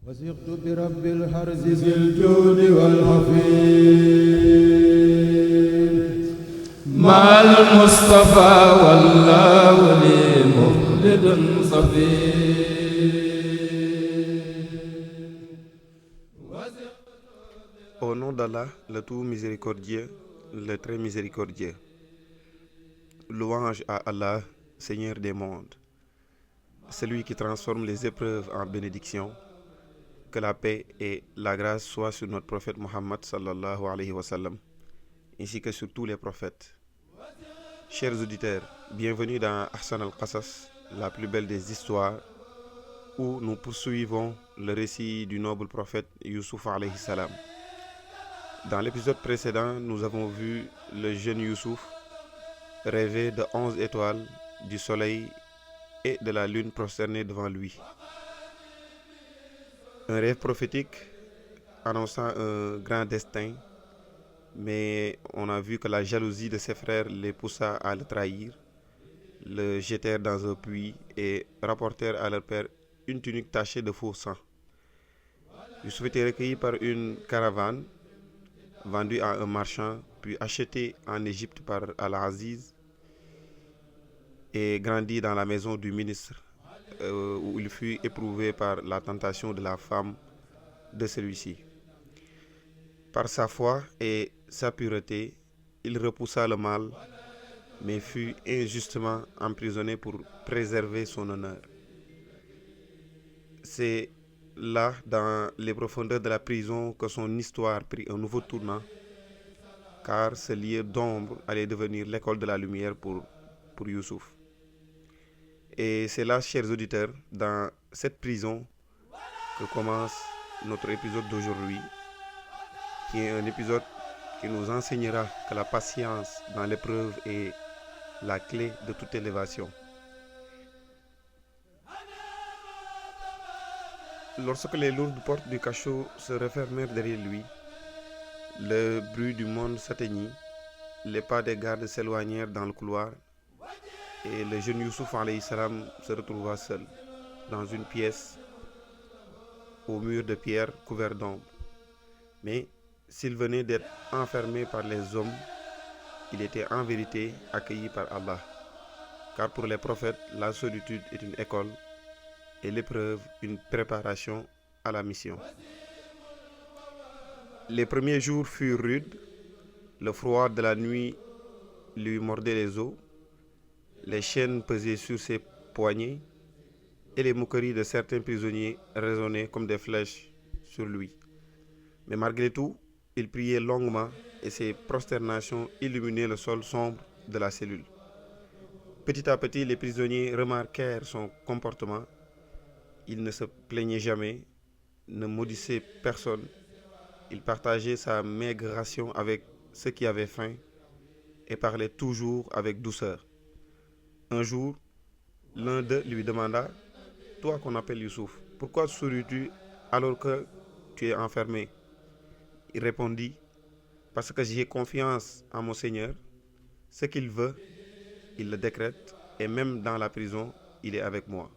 وثقت برب الحرز ذي الجود والحفيظ مع المصطفى والله لي مخلد صفي. Au nom d'Allah, le tout miséricordieux, le très miséricordieux. Louange à Allah, Seigneur des mondes, celui qui transforme les épreuves en bénédictions. Que la paix et la grâce soient sur notre prophète Mohammed sallallahu alayhi wa sallam, ainsi que sur tous les prophètes. Chers auditeurs, bienvenue dans Ahsan al-Qasas, la plus belle des histoires, où nous poursuivons le récit du noble prophète Youssouf alayhi salam. Dans l'épisode précédent, nous avons vu le jeune Youssouf rêver de 11 étoiles, du soleil et de la lune prosternés devant lui. Un rêve prophétique annonçant un grand destin, mais on a vu que la jalousie de ses frères les poussa à le trahir, le jetèrent dans un puits et rapportèrent à leur père une tunique tachée de faux sang. Youssouf était recueilli par une caravane, vendu à un marchand, puis acheté en Égypte par Al-Aziz et grandit dans la maison du ministre, où il fut éprouvé par la tentation de la femme de celui-ci. Par sa foi et sa pureté, il repoussa le mal, mais fut injustement emprisonné pour préserver son honneur. C'est là, dans les profondeurs de la prison, que son histoire prit un nouveau tournant, car ce lieu d'ombre allait devenir l'école de la lumière pour Youssouf. Et c'est là, chers auditeurs, dans cette prison que commence notre épisode d'aujourd'hui, qui est un épisode qui nous enseignera que la patience dans l'épreuve est la clé de toute élévation. Lorsque les lourdes portes du cachot se refermèrent derrière lui, le bruit du monde s'atteignit, les pas des gardes s'éloignèrent dans le couloir, et le jeune Youssouf alayhi salam se retrouva seul, dans une pièce au mur de pierre couvert d'ombre. Mais s'il venait d'être enfermé par les hommes, il était en vérité accueilli par Allah. Car pour les prophètes, la solitude est une école et l'épreuve une préparation à la mission. Les premiers jours furent rudes, le froid de la nuit lui mordait les os, les chaînes pesaient sur ses poignets et les moqueries de certains prisonniers résonnaient comme des flèches sur lui. Mais malgré tout, il priait longuement et ses prosternations illuminaient le sol sombre de la cellule. Petit à petit, les prisonniers remarquèrent son comportement. Il ne se plaignait jamais, ne maudissait personne. Il partageait sa maigre ration avec ceux qui avaient faim et parlait toujours avec douceur. Un jour, l'un d'eux lui demanda: « Toi qu'on appelle Youssouf, pourquoi souris-tu alors que tu es enfermé ?» Il répondit: « Parce que j'ai confiance en mon Seigneur. Ce qu'il veut, il le décrète, et même dans la prison, il est avec moi. »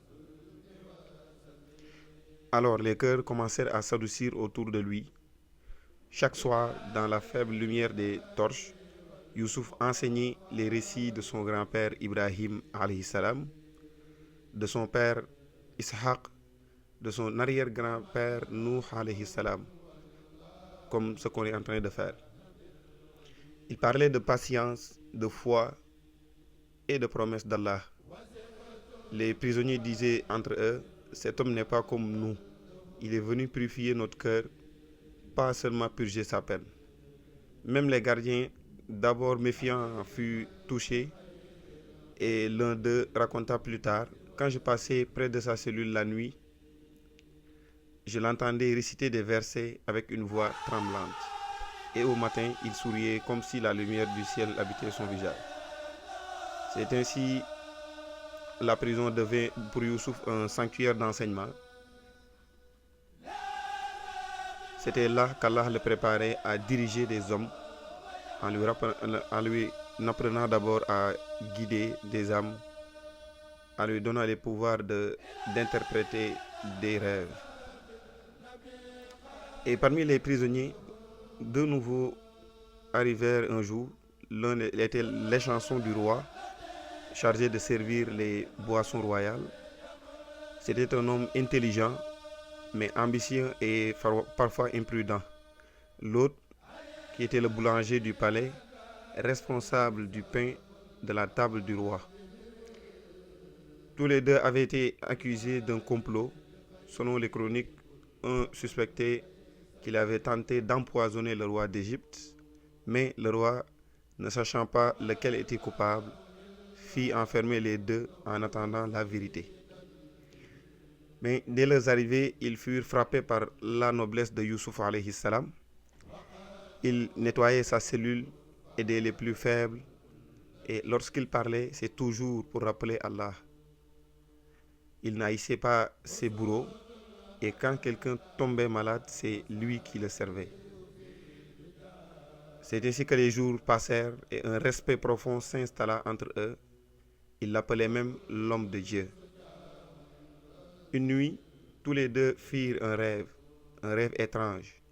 Alors les cœurs commencèrent à s'adoucir autour de lui. Chaque soir, dans la faible lumière des torches, Youssouf enseignait les récits de son grand-père Ibrahim alayhi salam, de son père Ishaq, de son arrière-grand-père Nuh alayhi salam, comme ce qu'on est en train de faire. Il parlait de patience, de foi et de promesses d'Allah. Les prisonniers disaient entre eux: « Cet homme n'est pas comme nous. Il est venu purifier notre cœur, pas seulement purger sa peine. » Même les gardiens, d'abord méfiants, furent touchés, et l'un d'eux raconta plus tard: « Quand je passais près de sa cellule la nuit, je l'entendais réciter des versets avec une voix tremblante. Et au matin, il souriait comme si la lumière du ciel habitait son visage. » C'est ainsi la prison devint pour Youssouf un sanctuaire d'enseignement. C'était là qu'Allah le préparait à diriger des hommes en lui apprenant d'abord à guider des âmes, en lui donnant les pouvoirs d'interpréter des rêves. Et parmi les prisonniers, deux nouveaux arrivèrent un jour. L'un était l'échanson du roi, chargé de servir les boissons royales. C'était un homme intelligent, mais ambitieux et parfois imprudent. L'autre, qui était le boulanger du palais, responsable du pain de la table du roi. Tous les deux avaient été accusés d'un complot. Selon les chroniques, un suspectait qu'il avait tenté d'empoisonner le roi d'Égypte, mais le roi, ne sachant pas lequel était coupable, fit enfermer les deux en attendant la vérité. Mais dès leur arrivée, ils furent frappés par la noblesse de Youssouf alayhi salam. Il nettoyait sa cellule, aidait les plus faibles, et lorsqu'il parlait, c'est toujours pour rappeler Allah. Il n'haïssait pas ses bourreaux, et quand quelqu'un tombait malade, c'est lui qui le servait. C'est ainsi que les jours passèrent et un respect profond s'installa entre eux. Ils l'appelaient même l'homme de Dieu. Une nuit, tous les deux firent un rêve étrange.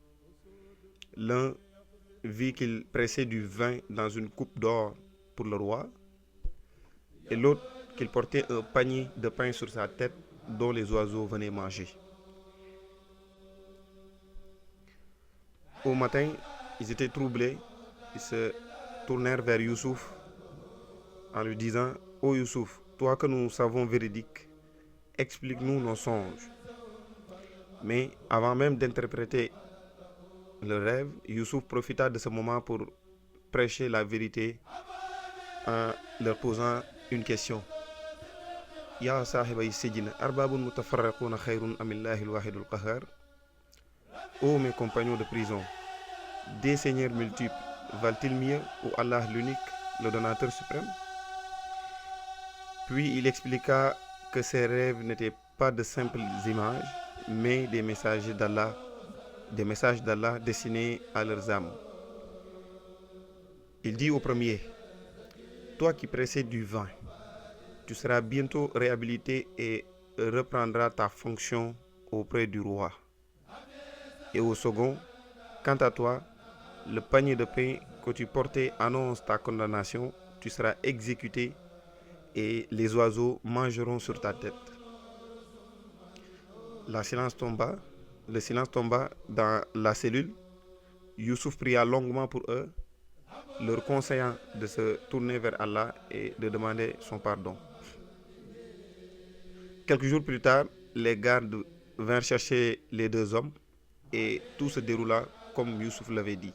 L'un vit qu'il pressait du vin dans une coupe d'or pour le roi, et l'autre qu'il portait un panier de pain sur sa tête dont les oiseaux venaient manger. Au matin, ils étaient troublés. Ils se tournèrent vers Youssouf en lui disant: « Ô Youssouf, toi que nous savons véridique, explique-nous nos songes. » Mais avant même d'interpréter le rêve, Youssouf profita de ce moment pour prêcher la vérité en leur posant une question. Ya sahibay sijin arbabun mutafarriquna khayrun amillahi al-wahidul qahhar. Ô mes compagnons de prison, des seigneurs multiples valent-ils mieux ou Allah l'unique, le donateur suprême? Puis il expliqua que ces rêves n'étaient pas de simples images, mais des messages d'Allah destinés à leurs âmes. Il dit au premier: « Toi qui pressais du vin, tu seras bientôt réhabilité et reprendras ta fonction auprès du roi. » Et au second: « Quant à toi, le panier de pain que tu portais annonce ta condamnation, tu seras exécuté et les oiseaux mangeront sur ta tête. » Le silence tomba dans la cellule. Youssouf pria longuement pour eux, leur conseillant de se tourner vers Allah et de demander son pardon. Quelques jours plus tard, les gardes vinrent chercher les deux hommes et tout se déroula comme Youssouf l'avait dit.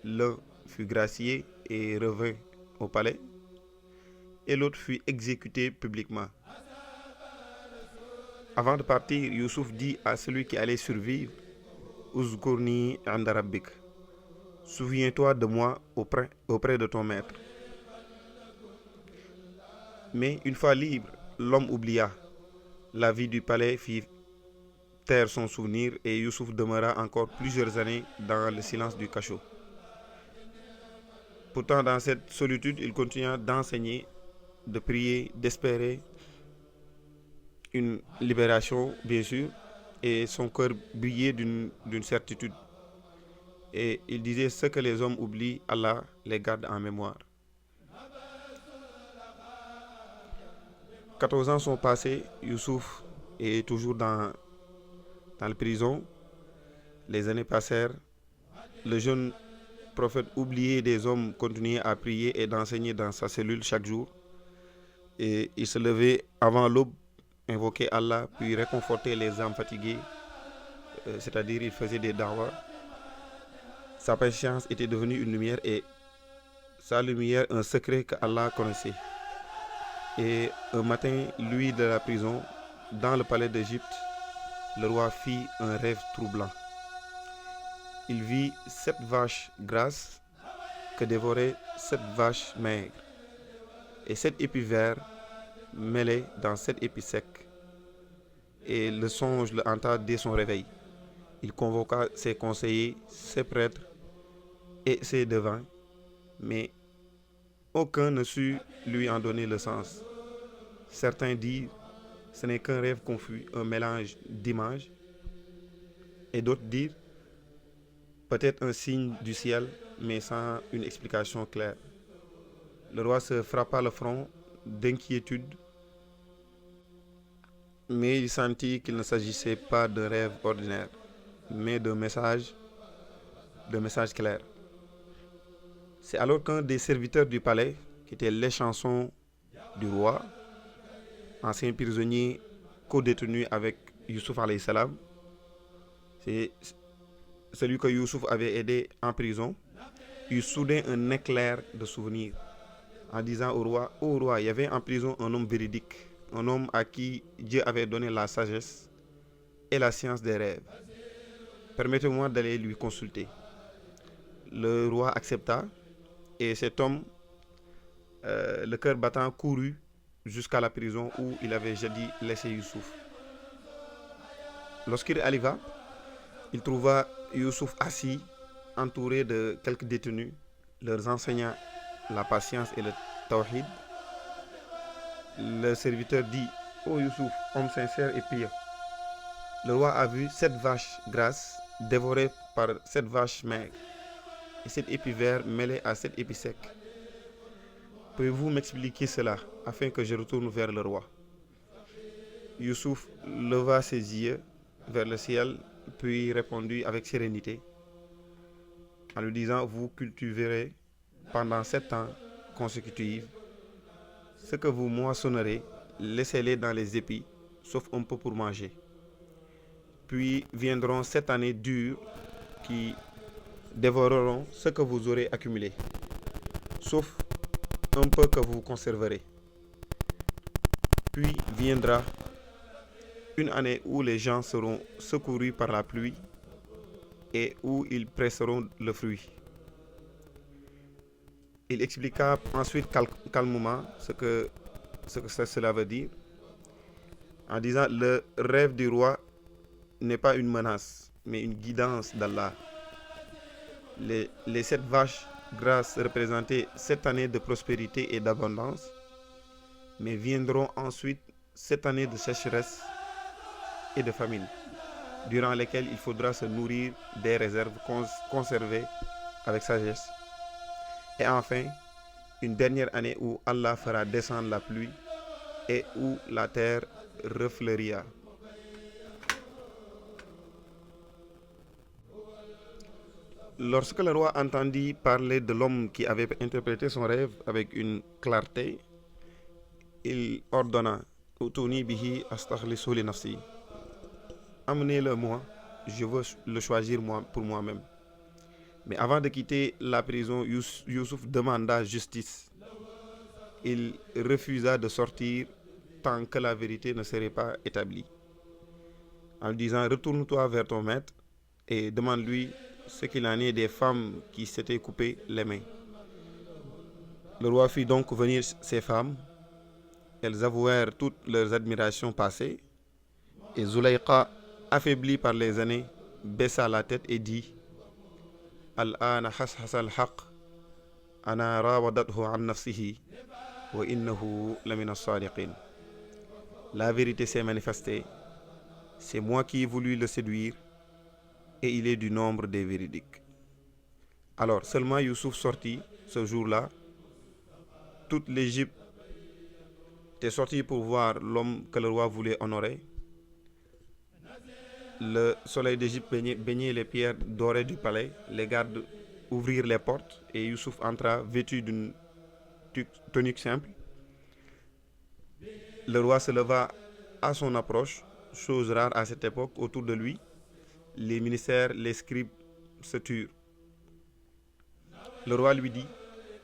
L'un fut gracié et revint au palais, et l'autre fut exécuté publiquement. Avant de partir, Youssouf dit à celui qui allait survivre: « Uzkurni inda rabbik. Souviens-toi de moi auprès de ton maître. » Mais une fois libre, l'homme oublia. La vie du palais fit taire son souvenir et Youssouf demeura encore plusieurs années dans le silence du cachot. Pourtant, dans cette solitude, il continua d'enseigner, de prier, d'espérer une libération, bien sûr, et son cœur brillait d'une certitude. Et il disait: « Ce que les hommes oublient, Allah les garde en mémoire. » 14 ans sont passés, Youssouf est toujours dans la prison. Les années passèrent. Le jeune prophète oublié des hommes continuait à prier et d'enseigner dans sa cellule chaque jour. Et il se levait avant l'aube, invoquait Allah, puis réconfortait les âmes fatiguées, c'est-à-dire il faisait des da'wah. Sa patience était devenue une lumière et sa lumière un secret que Allah connaissait. Et un matin, lui de la prison, dans le palais d'Égypte, le roi fit un rêve troublant. Il vit 7 vaches grasses que dévoraient 7 vaches maigres, et 7 épis verts mêlés dans 7 épis secs. Et le songe le hanta dès son réveil. Il convoqua ses conseillers, ses prêtres et ses devins, mais aucun ne sut lui en donner le sens. Certains dirent: ce n'est qu'un rêve confus, un mélange d'images. Et d'autres dirent: peut-être un signe du ciel, mais sans une explication claire. Le roi se frappa le front d'inquiétude, mais il sentit qu'il ne s'agissait pas d'un rêve ordinaire, mais d'un message clair. C'est alors qu'un des serviteurs du palais, qui était l'échanson du roi, ancien prisonnier co-détenu avec Youssouf alayhi salam, c'est celui que Youssouf avait aidé en prison, eut soudain un éclair de souvenir en disant au roi, « Ô roi, il y avait en prison un homme véridique, un homme à qui Dieu avait donné la sagesse et la science des rêves. Permettez-moi d'aller lui consulter. » Le roi accepta et cet homme, le cœur battant, courut jusqu'à la prison où il avait jadis laissé Youssouf. Lorsqu'il arriva, il trouva Youssouf assis, entouré de quelques détenus, leur enseignant la patience et le tawhid. Le serviteur dit, « Ô Youssouf, homme sincère et pieux, le roi a vu 7 vaches grasses dévorées par 7 vaches maigres et 7 épis verts mêlés à 7 épis secs. Pouvez-vous m'expliquer cela afin que je retourne vers le roi ?» Youssouf leva ses yeux vers le ciel, puis répondit avec sérénité en lui disant, « Vous cultiverez pendant 7 ans consécutifs ce que vous moissonnerez, laissez-les dans les épis, sauf un peu pour manger. Puis viendront 7 années dures qui dévoreront ce que vous aurez accumulé, sauf un peu que vous conserverez. Puis viendra une année où les gens seront secourus par la pluie et où ils presseront le fruit. » Il expliqua ensuite calmement ce que cela veut dire, en disant, le rêve du roi n'est pas une menace, mais une guidance d'Allah. Les 7 vaches grasses représentaient 7 années de prospérité et d'abondance, mais viendront ensuite 7 années de sécheresse et de famine, durant lesquelles il faudra se nourrir des réserves conservées avec sagesse. Et enfin, une dernière année où Allah fera descendre la pluie et où la terre refleurira. Lorsque le roi entendit parler de l'homme qui avait interprété son rêve avec une clarté, il ordonna, « Utuni bihi astakhlisu li nafsi. » Amenez-le moi, je veux le choisir pour moi-même. Mais avant de quitter la prison, Youssouf demanda justice. Il refusa de sortir tant que la vérité ne serait pas établie, en lui disant, « Retourne-toi vers ton maître et demande-lui ce qu'il en est des femmes qui s'étaient coupées les mains. » Le roi fit donc venir ces femmes. Elles avouèrent toutes leurs admirations passées, et Zulaïqa, affaiblie par les années, baissa la tête et dit, « Al-ana hashasa al-haq, ana rawadathu an nafsihi, wa innahu lamina as-sadiqin. » La vérité s'est manifestée, c'est moi qui ai voulu le séduire, et il est du nombre des véridiques. Alors seulement Youssouf sortit ce jour-là. Toute l'Égypte était sortie pour voir l'homme que le roi voulait honorer. Le soleil d'Égypte baignait les pierres dorées du palais. Les gardes ouvrirent les portes et Youssouf entra vêtu d'une tunique simple. Le roi se leva à son approche, chose rare à cette époque. Autour de lui, les ministères, les scribes se turent. Le roi lui dit,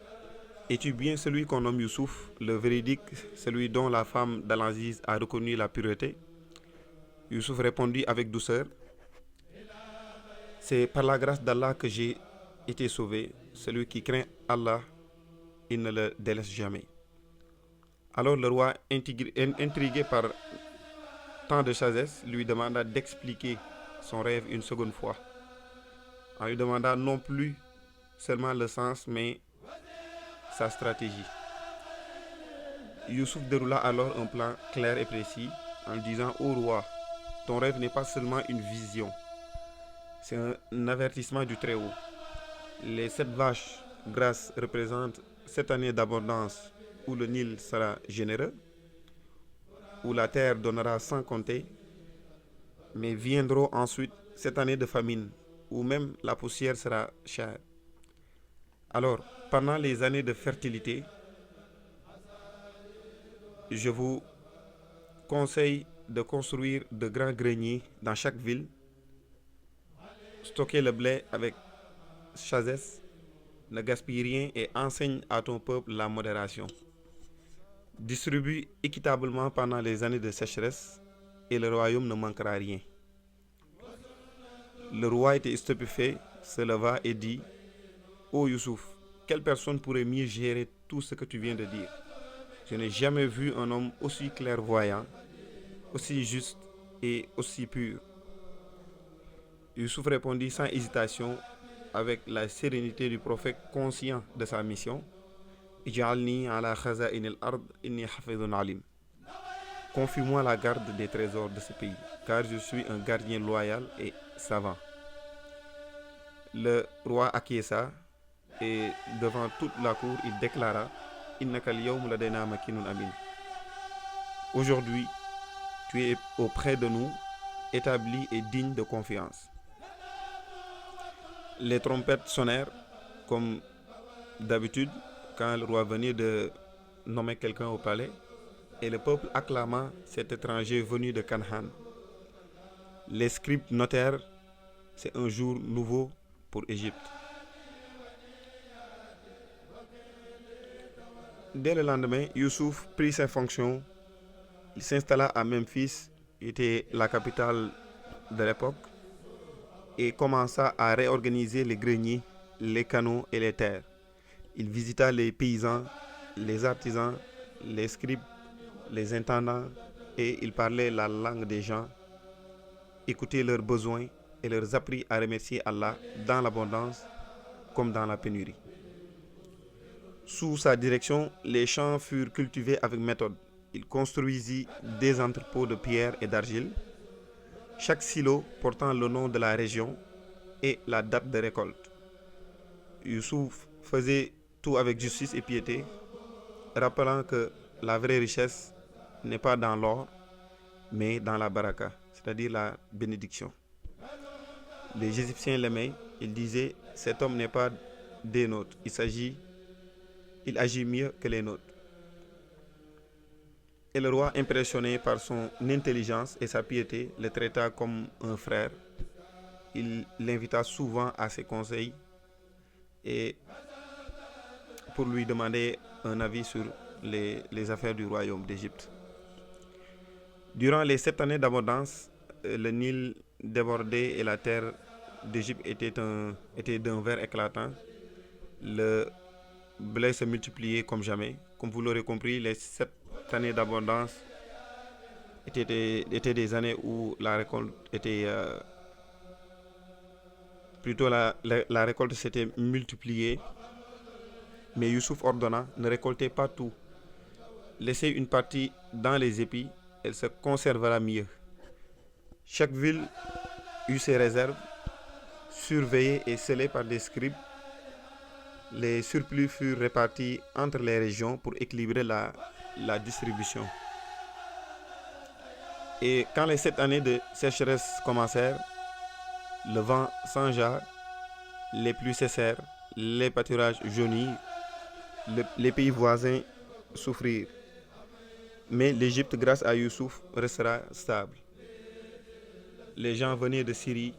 « Es-tu bien celui qu'on nomme Youssouf, le véridique, celui dont la femme d'Al-Aziz a reconnu la pureté ?» Youssouf répondit avec douceur, « C'est par la grâce d'Allah que j'ai été sauvé. Celui qui craint Allah, il ne le délaisse jamais. » Alors le roi, intrigué par tant de sagesse, lui demanda d'expliquer son rêve une seconde fois, en lui demandant non plus seulement le sens, mais sa stratégie. Youssouf déroula alors un plan clair et précis en lui disant, « Ô roi, ton rêve n'est pas seulement une vision, C'est un avertissement du Très-Haut. Les 7 vaches grasses représentent 7 années d'abondance où le Nil sera généreux, où la terre donnera sans compter, mais viendront ensuite 7 années de famine, où même la poussière sera chère. Alors, pendant les années de fertilité, je vous conseille de construire de grands greniers dans chaque ville, stocker le blé avec sagesse, ne gaspille rien et enseigne à ton peuple la modération. Distribue équitablement pendant les années de sécheresse et le royaume ne manquera rien. Le roi était stupéfait, se leva et dit: Ô Youssouf, quelle personne pourrait mieux gérer tout ce que tu viens de dire? Je n'ai jamais vu un homme aussi clairvoyant, aussi juste et aussi pur. Youssouf répondit sans hésitation, avec la sérénité du prophète conscient de sa mission: Ij'alni ala khaza'in al-ard inni hafidhun alim. Confie-moi la garde des trésors de ce pays, car je suis un gardien loyal et savant. Le roi acquiesça et devant toute la cour, il déclara: Innaka al-yawm ladayna makinun amin. Aujourd'hui, tu es auprès de nous, établi et digne de confiance. Les trompettes sonnèrent comme d'habitude quand le roi venait de nommer quelqu'un au palais, et le peuple acclama cet étranger venu de Canaan. Les scribes notèrent: c'est un jour nouveau pour Égypte. Dès le lendemain, Youssouf prit ses fonctions. Il s'installa à Memphis, qui était la capitale de l'époque, et commença à réorganiser les greniers, les canaux et les terres. Il visita les paysans, les artisans, les scribes, les intendants, et il parlait la langue des gens, écoutait leurs besoins et leur apprit à remercier Allah dans l'abondance comme dans la pénurie. Sous sa direction, les champs furent cultivés avec méthode. Il construisit des entrepôts de pierre et d'argile, chaque silo portant le nom de la région et la date de récolte. Youssouf faisait tout avec justice et piété, rappelant que la vraie richesse n'est pas dans l'or, mais dans la baraka, c'est-à-dire la bénédiction. Les Égyptiens l'aimaient, ils disaient: cet homme n'est pas des nôtres, il agit mieux que les nôtres. Et le roi, impressionné par son intelligence et sa piété, le traita comme un frère. Il l'invita souvent à ses conseils et pour lui demander un avis sur les affaires du royaume d'Égypte. Durant les 7 années d'abondance, le Nil débordait et la terre d'Égypte était d'un vert éclatant. Le blé se multipliait comme jamais. Comme vous l'aurez compris, les 7 années d'abondance étaient des années où la récolte était la récolte s'était multipliée. Mais Youssouf ordonna: ne récoltez pas tout, laissez une partie dans les épis, elle se conservera mieux. Chaque ville eut ses réserves, surveillées et scellées par des scribes. Les surplus furent répartis entre les régions pour équilibrer la distribution. Et quand les 7 années de sécheresse commencèrent, le vent changea, les pluies cessèrent, les pâturages jaunirent, les pays voisins souffrirent. Mais l'Égypte, grâce à Youssouf, restera stable. Les gens venaient de Syrie,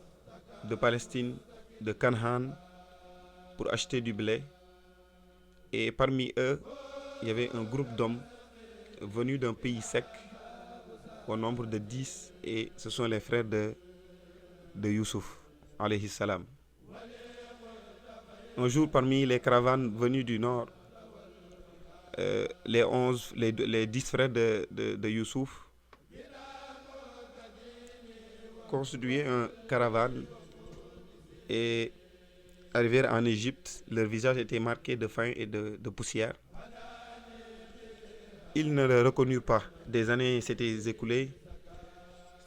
de Palestine, de Canaan pour acheter du blé. Et parmi eux, il y avait un groupe d'hommes venus d'un pays sec au nombre de 10, et ce sont les frères de Youssouf, alayhi salam. Un jour, parmi les caravanes venues du nord, les 10 frères de Youssouf constituaient un caravane et arrivèrent en Égypte. Leur visage était marqué de faim et de poussière. Ils ne le reconnurent pas. Des années s'étaient écoulées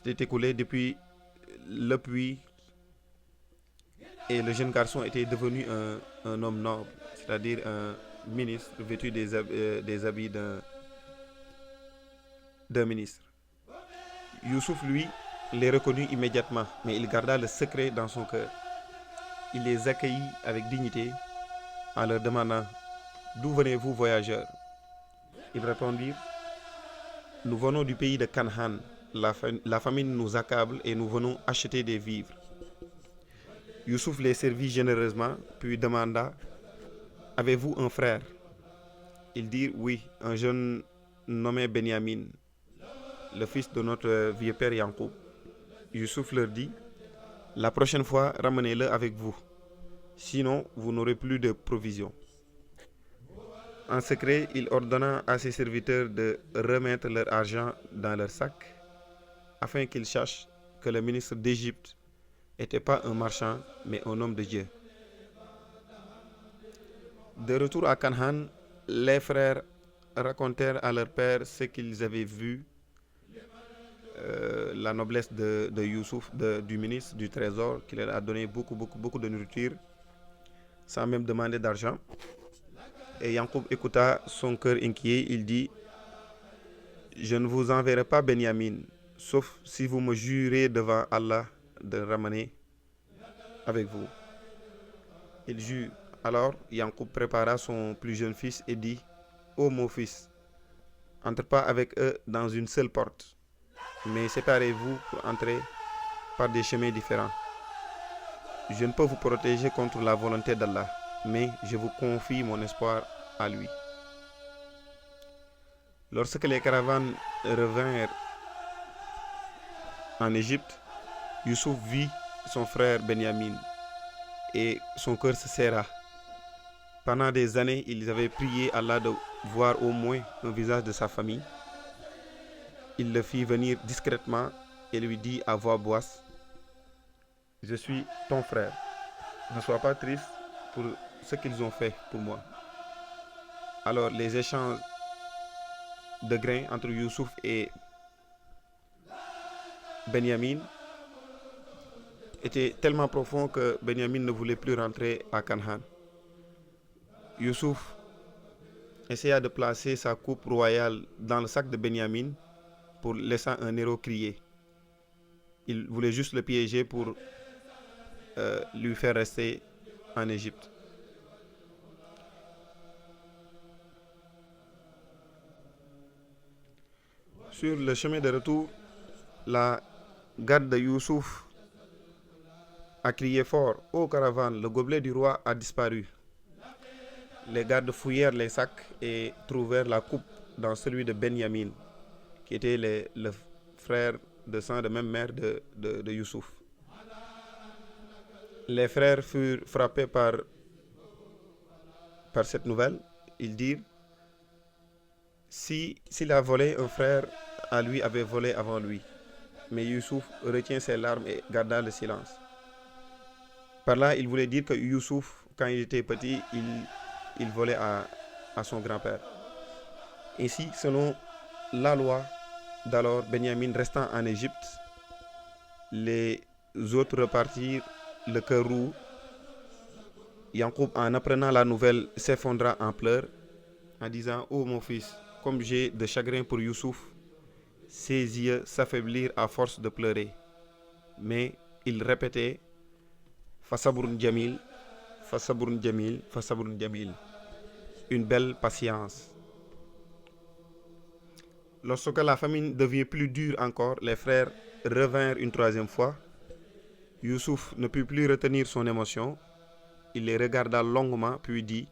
depuis le puits et le jeune garçon était devenu un homme noble, c'est-à-dire un ministre vêtu des habits d'un ministre. Youssouf, lui, les reconnut immédiatement, mais il garda le secret dans son cœur. Il les accueillit avec dignité en leur demandant: d'où venez-vous, voyageurs? Ils répondirent: nous venons du pays de Canaan. La famine nous accable et nous venons acheter des vivres. Youssouf les servit généreusement, puis demanda: avez-vous un frère? Ils dirent: oui, un jeune nommé Benyamin, le fils de notre vieux père Yankoub. Youssouf leur dit: la prochaine fois, ramenez-le avec vous, sinon vous n'aurez plus de provisions. En secret, il ordonna à ses serviteurs de remettre leur argent dans leur sac, afin qu'ils sachent que le ministre d'Égypte n'était pas un marchand, mais un homme de Dieu. De retour à Canaan, les frères racontèrent à leur père ce qu'ils avaient vu, la noblesse de Youssouf, du ministre du Trésor, qui leur a donné beaucoup de nourriture, sans même demander d'argent. Et Yankoub écouta, son cœur inquiet. Il dit: je ne vous enverrai pas Benyamin, sauf si vous me jurez devant Allah de le ramener avec vous. Il jure. Alors Yankoub prépara son plus jeune fils et dit: ô mon fils, entre pas avec eux dans une seule porte, mais séparez-vous pour entrer par des chemins différents. Je ne peux vous protéger contre la volonté d'Allah, mais je vous confie mon espoir à lui. Lorsque les caravanes revinrent en Égypte, Youssouf vit son frère Benyamin et son cœur se serra. Pendant des années, ils avaient prié Allah de voir au moins un visage de sa famille. Il le fit venir discrètement et lui dit à voix basse: je suis ton frère. Ne sois pas triste pour ce qu'ils ont fait pour moi. Alors les échanges de grains entre Youssouf et Benyamin étaient tellement profonds que Benyamin ne voulait plus rentrer à Canaan. Youssouf essaya de placer sa coupe royale dans le sac de Benyamin pour laisser un héros crier. Il voulait juste le piéger pour lui faire rester en Égypte. Sur le chemin de retour, la garde de Youssouf a crié fort: ô caravane, le gobelet du roi a disparu. Les gardes fouillèrent les sacs et trouvèrent la coupe dans celui de Benyamin, qui était le frère de sang de même mère de Youssouf. Les frères furent frappés par cette nouvelle. Ils dirent: s'il a volé, un frère à lui avait volé avant lui. Mais Youssouf retient ses larmes et garda le silence. Par là, il voulait dire que Youssouf, quand il était petit, il volait à son grand-père. Ainsi, selon la loi d'alors, Benyamin restant en Égypte, les autres repartirent le cœur roux. Yankoub, en apprenant la nouvelle, s'effondra en pleurs, en disant: ô mon fils, comme j'ai de chagrin pour Youssouf. Ses yeux s'affaiblirent à force de pleurer. Mais il répétait: Fasabrun Jamil, Fasabrun Jamil, Fasabrun Jamil. Une belle patience. Lorsque la famine devient plus dure encore, les frères revinrent une troisième fois. Youssouf ne put plus retenir son émotion. Il les regarda longuement, puis dit: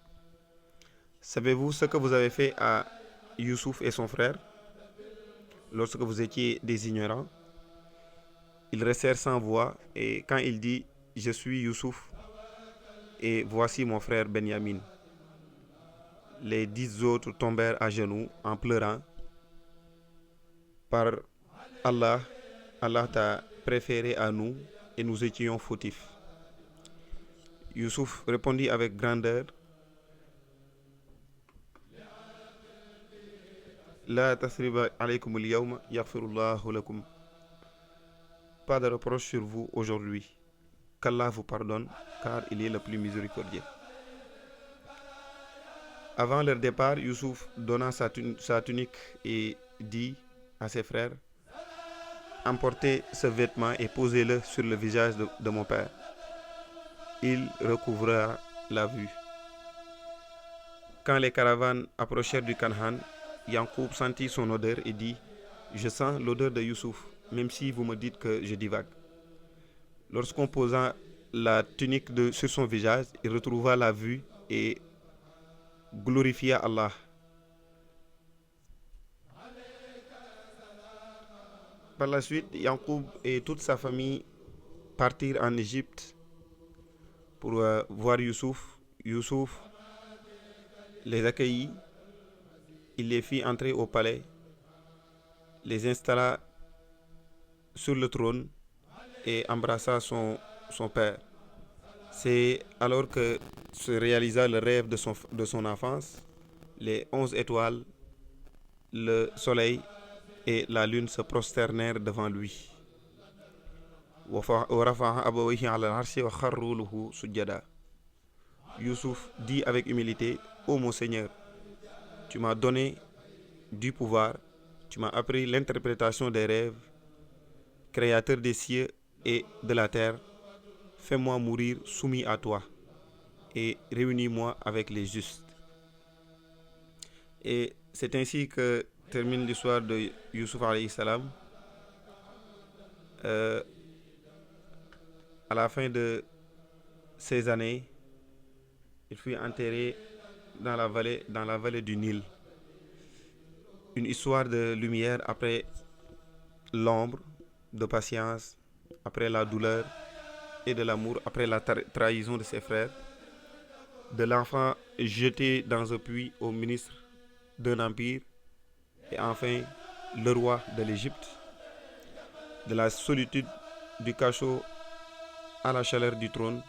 savez-vous ce que vous avez fait à Youssouf et son frère lorsque vous étiez des ignorants? Ils restèrent sans voix, et quand il dit: je suis Youssouf et voici mon frère Benyamin, les 10 autres tombèrent à genoux en pleurant. Par Allah, Allah t'a préféré à nous et nous étions fautifs. Youssouf répondit avec grandeur: La tasriba alaykum al-yawma yaghfirullahu lakum. Pas de reproche sur vous aujourd'hui. qu'Allah vous pardonne, car il est le plus miséricordieux. Avant leur départ, Youssouf donna sa tunique et dit à ses frères: emportez ce vêtement et posez-le sur le visage de mon père. Il recouvrira la vue. Quand les caravanes approchèrent du Canaan, Yankoub sentit son odeur et dit: je sens l'odeur de Youssouf, même si vous me dites que je divague. Lorsqu'on posa la tunique sur son visage, il retrouva la vue et glorifia Allah. Par la suite, Yankoub et toute sa famille partirent en Égypte pour voir Youssouf. Youssouf les accueillit, il les fit entrer au palais, les installa sur le trône et embrassa son père. C'est alors que se réalisa le rêve de son enfance. Les 11 étoiles, le soleil et la lune se prosternèrent devant lui. Youssouf dit avec humilité: ô mon Seigneur, tu m'as donné du pouvoir, tu m'as appris l'interprétation des rêves, créateur des cieux et de la terre, fais-moi mourir soumis à toi et réunis-moi avec les justes. Et c'est ainsi que termine l'histoire de Youssouf alayhi salam. À la fin de ces années, il fut enterré dans la vallée du Nil. Une histoire de lumière après l'ombre, de patience après la douleur et de l'amour après la trahison de ses frères, de l'enfant jeté dans un puits au ministre d'un empire et enfin le roi de l'Égypte, de la solitude du cachot à la chaleur du trône.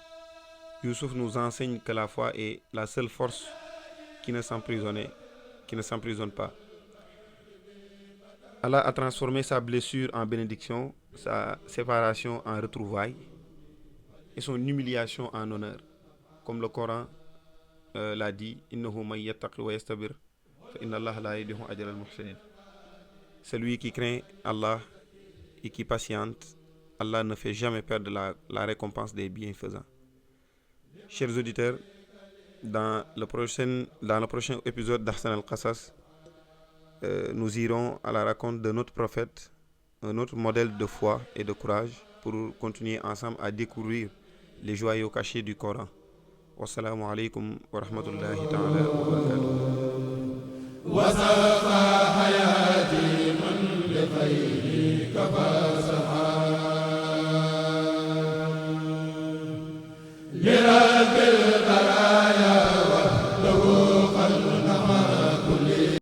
Youssouf nous enseigne que la foi est la seule force qui ne s'emprisonne pas. Allah a transformé sa blessure en bénédiction, sa séparation en retrouvailles et son humiliation en honneur. Comme le Coran l'a dit: Innahu man yattaqi wa yastabir fa inna Allah la yudi'u ajra al-muhsinin. Celui qui craint Allah et qui patiente, Allah ne fait jamais perdre la récompense des bienfaisants. Chers auditeurs, dans le prochain épisode d'Ahsan al-Qasas, nous irons à la rencontre de notre prophète, un autre modèle de foi et de courage, pour continuer ensemble à découvrir les joyaux cachés du Coran. Wassalamu alaikum wa rahmatullahi ta'ala wa barakatuh.